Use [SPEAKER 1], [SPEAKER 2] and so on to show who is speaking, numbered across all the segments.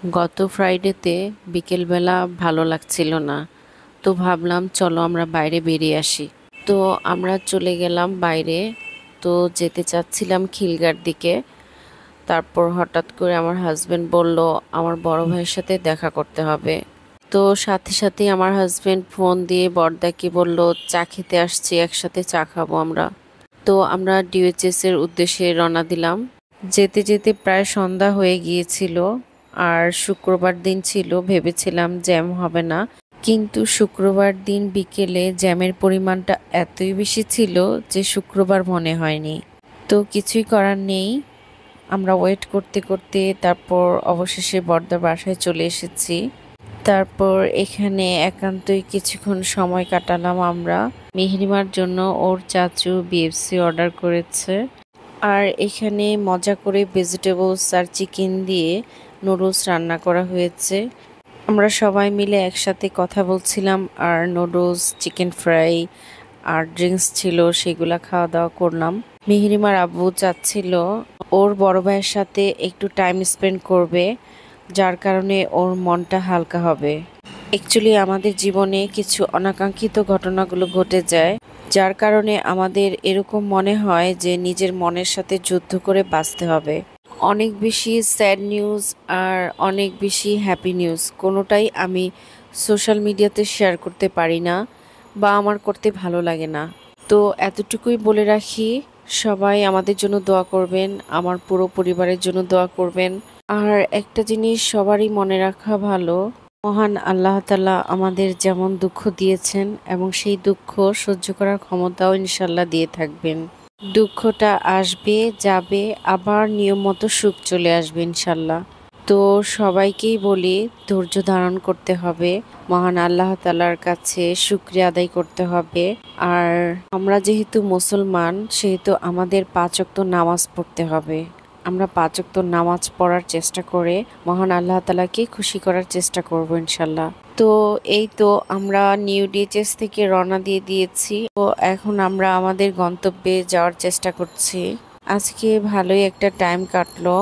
[SPEAKER 1] গত ফ্রাইডেতে বিকেলবেলা ভালো লাগছিল না, তো ভাবলাম চলো আমরা বাইরে বেরিয়ে আসি। তো আমরা চলে গেলাম বাইরে। তো যেতে চাচ্ছিলাম খিলগার দিকে। তারপর হঠাৎ করে আমার হাজবেন্ড বলল আমার বড় ভাইয়ের সাথে দেখা করতে হবে। তো সাথে সাথে আমার হাজবেন্ড ফোন দিয়ে বড়দাকে বলল চা খেতে আসছি, একসাথে চা খাবো আমরা। তো আমরা ডিওএইচএস এর উদ্দেশ্যে রওনা দিলাম। যেতে যেতে প্রায় সন্ধ্যা হয়ে গিয়েছিল। আর শুক্রবার দিন ছিল, ভেবেছিলাম জ্যাম হবে না, কিন্তু শুক্রবার দিন বিকেলে জ্যামের পরিমাণটা এতই বেশি ছিল যে শুক্রবার মনে হয়নি। তো কিছুই করার নেই, আমরা ওয়েট করতে করতে তারপর অবশেষে বর্দার বাসায় চলে এসেছি। তারপর এখানে একান্তই কিছুক্ষণ সময় কাটালাম আমরা। মেহরিমার জন্য ওর চাচু বিএফসি অর্ডার করেছে। আর এখানে মজা করে ভেজিটেবলস আর চিকেন দিয়ে নুডলস রান্না করা হয়েছে। আমরা সবাই মিলে একসাথে কথা বলছিলাম আর নুডলস, চিকেন ফ্রাই আর ড্রিঙ্কস ছিল, সেগুলা খাওয়া দাওয়া করলাম। মেহরিমার আব্বু চাচ্ছিল ওর বড় ভাইয়ের সাথে একটু টাইম স্পেন্ড করবে, যার কারণে ওর মনটা হালকা হবে। অ্যাকচুয়ালি আমাদের জীবনে কিছু অনাকাঙ্ক্ষিত ঘটনাগুলো ঘটে যায়, যার কারণে আমাদের এরকম মনে হয় যে নিজের মনের সাথে যুদ্ধ করে বাঁচতে হবে। অনেক বেশি স্যাড নিউজ আর অনেক বেশি হ্যাপি নিউজ কোনোটাই আমি সোশ্যাল মিডিয়াতে শেয়ার করতে পারি না, বা আমার করতে ভালো লাগে না। তো এতটুকুই বলে রাখি, সবাই আমাদের জন্য দোয়া করবেন, আমার পুরো পরিবারের জন্য দোয়া করবেন। আর একটা জিনিস সবারই মনে রাখা ভালো, মহান আল্লাহ তাআলা আমাদের যেমন দুঃখ দিয়েছেন এবং সেই দুঃখ সহ্য করার ক্ষমতাও ইনশাল্লাহ দিয়ে থাকবেন। দুঃখটা আসবে যাবে, আবার নিয়ম মতো সুখ চলে আসবে ইনশাল্লাহ। তো সবাইকেই বলি ধৈর্য ধারণ করতে হবে, মহান আল্লাহ তাআলার কাছে শুকরিয়া আদায় করতে হবে। আর আমরা যেহেতু মুসলমান, সেহেতু আমাদের 5 ওয়াক্ত নামাজ পড়তে হবে। আমরা 5 ওয়াক্ত নামাজ পড়ার চেষ্টা করে মহান আল্লাহ তাআলাকে খুশি করার চেষ্টা করব ইনশাল্লাহ। তো এই তো আমরা নিউ ডিএচএস থেকে রওনা দিয়ে দিয়েছি। তো এখন আমরা আমাদের গন্তব্যে যাওয়ার চেষ্টা করছি। আজকে ভালোই একটা টাইম কাটলো।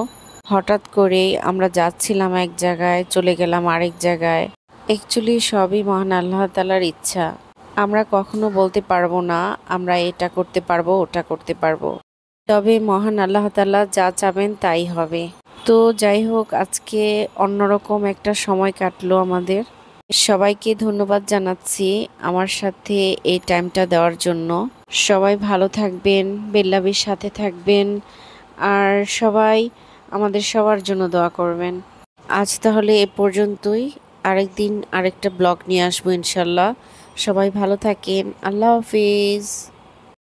[SPEAKER 1] হঠাৎ করেই আমরা যাচ্ছিলাম এক জায়গায়, চলে গেলাম আরেক জায়গায়। অ্যাকচুয়ালি সবই মহান আল্লাহ তাআলার ইচ্ছা। আমরা কখনো বলতে পারবো না আমরা এটা করতে পারবো ওটা করতে পারবো, তবে মহান আল্লাহ তাআলা যা চাবেন তাই হবে। তো যাই হোক, আজকে অন্যরকম একটা সময় কাটলো আমাদের। সবাইকে ধন্যবাদ জানাচ্ছি আমার সাথে এই টাইমটা দেওয়ার জন্য। সবাই ভালো থাকবেন, বেল্লাবির সাথে থাকবেন, আর সবাই আমাদের সবার জন্য দোয়া করবেন। আজ তাহলে এ পর্যন্তই, আরেকদিন আরেকটা ব্লগ নিয়ে আসবো ইনশাল্লাহ। সবাই ভালো থাকেন, আল্লাহ হাফিজ।